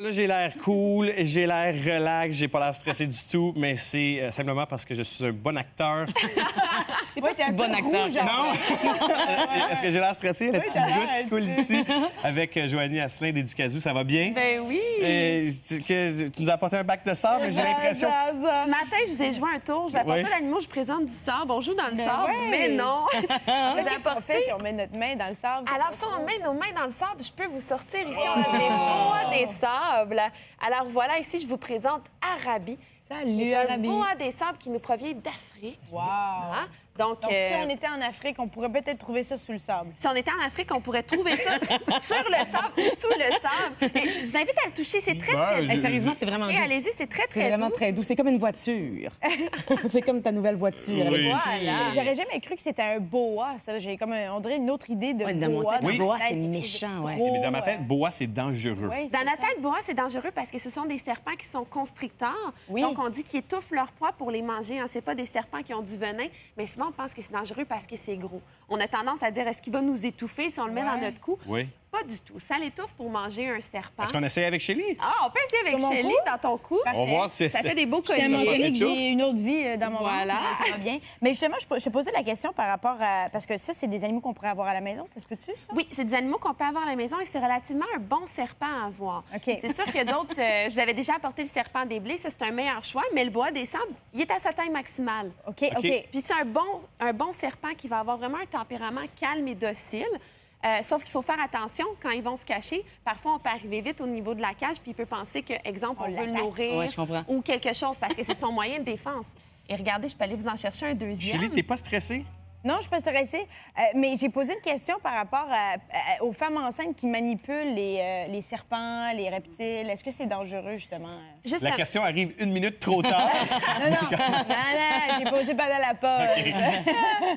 Là, j'ai l'air cool, j'ai l'air relax, j'ai pas l'air stressé du tout, mais c'est simplement parce que je suis un bon acteur. T'es pas si bon acteur. Non! Est-ce que j'ai l'air stressé? La petite t'as l'air goutte un qui coule ici avec Joanie Asselin d'Éducazou, ça va bien? Ben oui. Tu nous as apporté un bac de sable, mais j'ai l'impression... Ce matin, je vous ai joué un tour. Je n'apporte Oui. pas d'animaux, je présente du sable. On joue dans le sable, ouais. mais non. Vous Qu'est-ce qu'on apportez... fait si on met notre main dans le sable? Alors, si on met nos mains dans le sable, je peux vous sortir ici. On a des bois des sables. Alors, voilà, ici, je vous présente Arabi. Qui Salut, est un Arabi. bois des sables qui nous provient d'Afrique. Wow. Hein? Donc, Donc, si on était en Afrique, on pourrait peut-être trouver ça sous le sable. si on était en Afrique, on pourrait trouver ça sur le sable ou sous le sable. Et je vous invite à le toucher, c'est très, très doux. Hey, sérieusement, c'est vraiment Et doux. allez-y, c'est très, C'est très vraiment doux. très doux. C'est comme une voiture. C'est comme ta nouvelle voiture. Oui. Voilà. J'aurais jamais cru que c'était un boa, ça. J'ai comme, on dirait une autre idée de Ouais, dans mon boa. tête, un ma boa, tête, c'est quelque chose de méchant, ouais. trop, Mais dans ma tête, boa, c'est dangereux. ouais, Dans c'est la ça. tête, boa, c'est dangereux parce que ce sont des serpents qui sont constricteurs. Oui. Donc, on dit qu'ils étouffent leur proie pour les manger. Hein. Ce pas des serpents qui ont du venin, mais souvent, on pense que c'est dangereux parce que c'est gros. On a tendance à dire, est-ce qu'il va nous étouffer si on le met dans notre cou? Oui. Pas du tout. Ça l'étouffe pour manger un serpent. Est-ce qu'on essaye avec Shelly? Ah, on peut essayer avec Sur mon Shelly cou? dans ton cou. On va voir si... Ça fait des beaux Je tiens à colliers. mentionner que étouffe. j'ai une autre vie dans mon Voilà. ventre, mais ça va bien. Mais justement, je te posais la question par rapport à... Parce que ça, c'est des animaux qu'on pourrait avoir à la maison. Ça se peut-tu, ça? Oui, c'est des animaux qu'on peut avoir à la maison et c'est relativement un bon serpent à avoir. OK. C'est sûr qu'il y a d'autres. Je vous avais déjà apporté le serpent des blés, ça c'est un meilleur choix, mais le bois des sables, il est à sa taille maximale. OK, OK. Puis c'est un bon serpent qui va avoir vraiment un tempérament calme et docile. Sauf qu'il faut faire attention quand ils vont se cacher. Parfois, on peut arriver vite au niveau de la cage, puis il peut penser que, exemple, on veut le l'attaque. nourrir Ouais, je comprends. ou quelque chose, parce que c'est son moyen de défense. Et regardez, je peux aller vous en chercher un deuxième. Shelly, t'es pas stressée? Non, je suis pas stressée. Mais j'ai posé une question par rapport aux femmes enceintes qui manipulent les serpents, les reptiles. Est-ce que c'est dangereux, justement? Juste La question arrive une minute trop tard. Non, j'ai posé pendant la pause.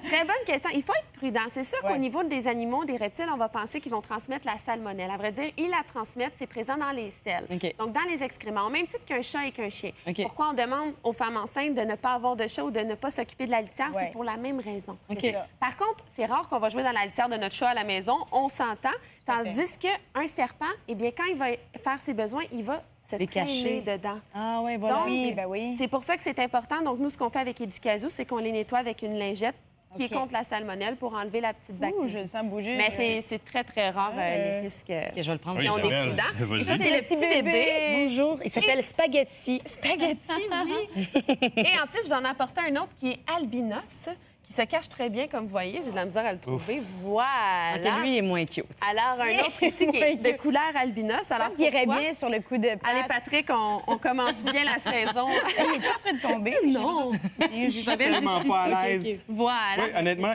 Très bonne question. Il faut être prudent. C'est sûr Ouais. qu'au niveau des animaux, des reptiles, on va penser qu'ils vont transmettre la salmonelle. À vrai dire, ils la transmettent, c'est présent dans les selles. OK. Donc, dans les excréments, au même titre qu'un chat et qu'un chien. OK. Pourquoi on demande aux femmes enceintes de ne pas avoir de chat ou de ne pas s'occuper de la litière? Ouais. C'est pour la même raison. C'est ça. Par contre, c'est rare qu'on va jouer dans la litière de notre chat à la maison. On s'entend. Tandis qu'un serpent, eh bien, quand il va faire ses besoins, il va se Les traîner cacher. dedans. Ah ouais, voilà. Donc, Oui, ben oui. C'est pour ça que c'est important. Donc, nous, ce qu'on fait avec Éducazou, c'est qu'on les nettoie avec une lingette qui OK. est contre la salmonelle pour enlever la petite Ouh, bactérie. je le sens bouger. Mais c'est très, très rare, les risques. OK, je vais le prendre. Si on est Isabelle, prudent. vas-y. Et ça, c'est le petit bébé. Bonjour, il s'appelle Spaghetti. Spaghetti, oui. Et en plus, je vais en apporter un autre qui est albinos, qui se cache très bien, comme vous voyez. J'ai de la misère à le trouver. Voilà. OK, lui, il est moins cute. Alors, un autre ici qui est de couleur albinos. Alors, qui irait pourquoi? bien sur le coup de patte. Allez, Patrick, on commence bien la saison. Il est en train de tomber? Non. Je suis Tellement pas à l'aise. Voilà. Oui, honnêtement,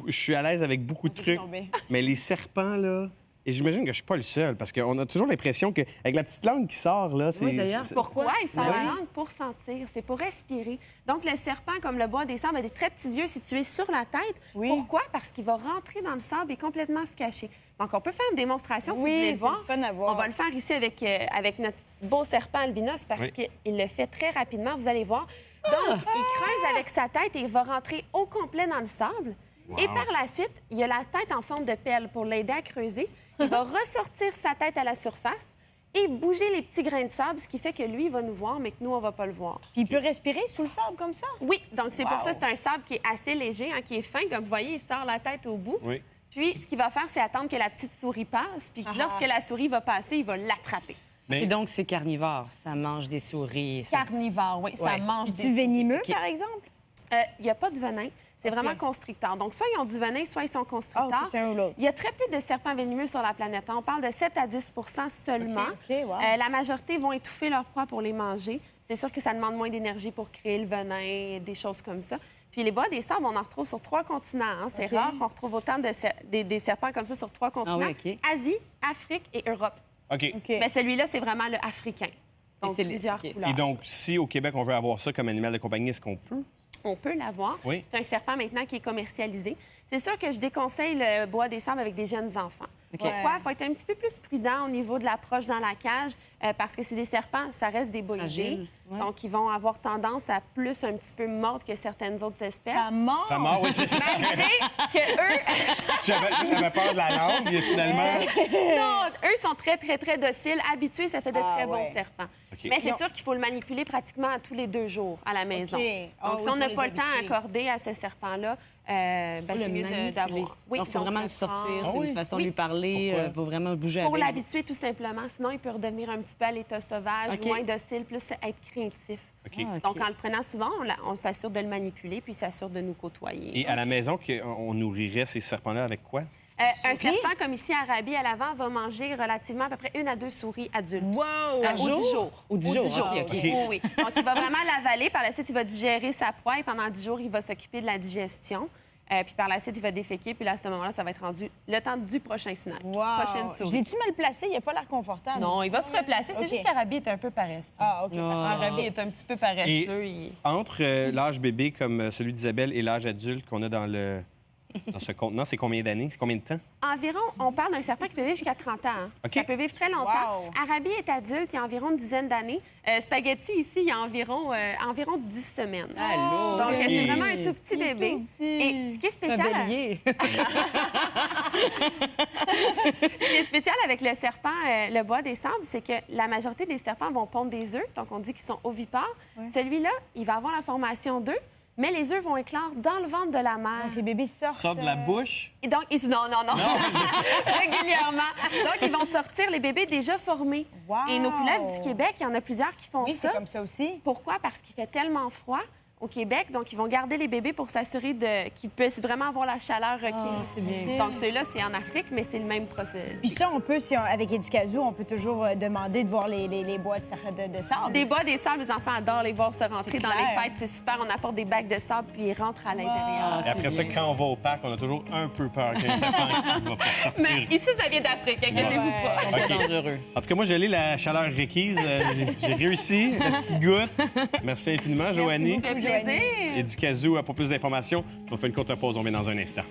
je suis à l'aise avec beaucoup de trucs. tomber. Mais les serpents, là... Et j'imagine que je suis pas le seul, parce qu'on a toujours l'impression qu'avec la petite langue qui sort, là, c'est... Oui, d'ailleurs. Pourquoi? Il sort Oui. la langue pour sentir, c'est pour respirer. Donc, le serpent, comme le bois des sables, a des très petits yeux situés sur la tête. Oui. Pourquoi? Parce qu'il va rentrer dans le sable et complètement se cacher. Donc, on peut faire une démonstration si vous Oui, voulez c'est le voir. le fun à voir. On va le faire ici avec notre beau serpent albinos parce Oui. qu'il le fait très rapidement, vous allez voir. Donc, il creuse avec sa tête et il va rentrer au complet dans le sable. Et par la suite, il y a la tête en forme de pelle pour l'aider à creuser. Il va ressortir sa tête à la surface et bouger les petits grains de sable, ce qui fait que lui, il va nous voir, mais que nous, on ne va pas le voir. Puis il peut respirer sous le sable comme ça? Oui, donc c'est pour Wow. ça que c'est un sable qui est assez léger, hein, qui est fin. Comme vous voyez, il sort la tête au bout. Oui. Puis, ce qu'il va faire, c'est attendre que la petite souris passe. Puis, lorsque la souris va passer, il va l'attraper. Mais- Et donc, c'est carnivore. Ça mange des souris. Carnivore, oui, ça Ouais. mange C'est-tu des... venimeux, OK. par exemple? Il n'y a pas de venin. C'est vraiment constricteur. Donc, soit ils ont du venin, soit ils sont Ah, constricteurs. OK, c'est un ou l'autre. Il y a très peu de serpents venimeux sur la planète. On parle de 7 à 10 seulement. OK, wow. La majorité vont étouffer leur proie pour les manger. C'est sûr que ça demande moins d'énergie pour créer le venin, des choses comme ça. Puis les bois des sables, on en retrouve sur 3 continents. Hein. C'est OK. rare qu'on retrouve autant des serpents comme ça sur 3 continents. oui, OK. Asie, Afrique et Europe. OK. OK. Mais celui-là, c'est vraiment le africain. Donc, c'est le- plusieurs OK. couleurs. Et donc, si au Québec, on veut avoir ça comme animal de compagnie, est-ce qu'on peut? On peut l'avoir. Oui. C'est un serpent maintenant qui est commercialisé. C'est sûr que je déconseille le bois des sables avec des jeunes enfants. Pourquoi? Il faut être un petit peu plus prudent au niveau de l'approche dans la cage parce que c'est des serpents, ça reste des boïdés. Fragile, ouais. Donc, ils vont avoir tendance à plus un petit peu mordre que certaines autres espèces. Ça mord. Ça mord, oui, c'est ça. Malgré que eux, J'avais peur de la langue, et finalement... non, eux sont très, très, très dociles, habitués, ça fait de très ouais. bons serpents. Mais c'est sûr qu'il faut le manipuler pratiquement tous les 2 jours à la maison. OK. Donc, si oui, on n'a pour pas les le temps habitués. accordé à ce serpent-là, c'est mieux d'avoir. Oui, il faut vraiment le sortir, c'est une façon de lui parler, il faut vraiment bouger Pour avec. l'habituer, tout simplement. Sinon, il peut redevenir un petit peu à l'état sauvage, OK. moins docile, plus être craintif. OK. Ah, Donc, en le prenant souvent, on s'assure de le manipuler, puis il s'assure de nous côtoyer. Et à la maison, on nourrirait ces serpents-là avec quoi? Un serpent, comme ici à Arabie, à l'avant, va manger relativement à peu près 1 à 2 souris adultes. Wow! Au 10 jours. Au 10 jours, OK, OK. Oui, oui. Donc, il va vraiment l'avaler. Par la suite, il va digérer sa proie et pendant 10 jours, il va s'occuper de la digestion. Puis par la suite, il va déféquer. Puis là, à ce moment-là, ça va être rendu le temps du prochain snack. Wow! Prochaine Je souris. l'ai-tu mal placé? Il n'a pas l'air confortable. Non, il va se replacer. OK. C'est juste qu'Arabie est un peu paresseux. Ah, OK. Arabie est un petit peu paresseux. Il- Entre l'âge bébé comme celui d'Isabelle et l'âge adulte qu'on a dans ce contenant, c'est combien d'années? C'est combien de temps? Environ, on parle d'un serpent qui peut vivre jusqu'à 30 ans. Hein. OK. Ça peut vivre très longtemps. Wow. Arabie est adulte, il y a environ une dizaine d'années. Spaghetti, ici, il y a environ 10 semaines. Allô? Donc, OK. c'est vraiment un tout petit Il est bébé. tout petit. Et ce qui est C'est un spécial... bélier. Ce qui est spécial avec le serpent, le bois des sables, c'est que la majorité des serpents vont pondre des œufs, donc on dit qu'ils sont ovipares. Celui-là, il va avoir la formation d'œufs, mais les œufs vont éclore dans le ventre de la mère. Donc, les bébés sortent. Sort de la bouche? Et donc, non. Régulièrement. Donc, ils vont sortir les bébés déjà formés. Wow. Et nos couleuvres du Québec, il y en a plusieurs qui font Oui, ça. c'est comme ça aussi. Pourquoi? Parce qu'il fait tellement froid au Québec, donc ils vont garder les bébés pour s'assurer qu'ils puissent vraiment avoir la chaleur requise. c'est bien. Donc, ceux-là, c'est en Afrique, mais c'est le même procédé. Puis ça, on peut, avec Educazou, on peut toujours demander de voir les bois de sable. Des bois des sables, les enfants adorent les voir se rentrer C'est dans clair. les fêtes. C'est super. On apporte des bacs de sable, puis ils rentrent à l'intérieur. Et après ça, quand on va au parc, on a toujours un peu peur qu'il y ait un serpent qui va pas sortir. Mais ici, ça vient d'Afrique, inquiétez-vous pas. OK. Dangereux. En tout cas, moi, j'ai eu la chaleur requise. J'ai réussi, la petite goutte. Merci infiniment, Joanie. Ça fait plaisir. Et du Kazoo, pour plus d'informations, on fait une courte pause, on revient dans un instant.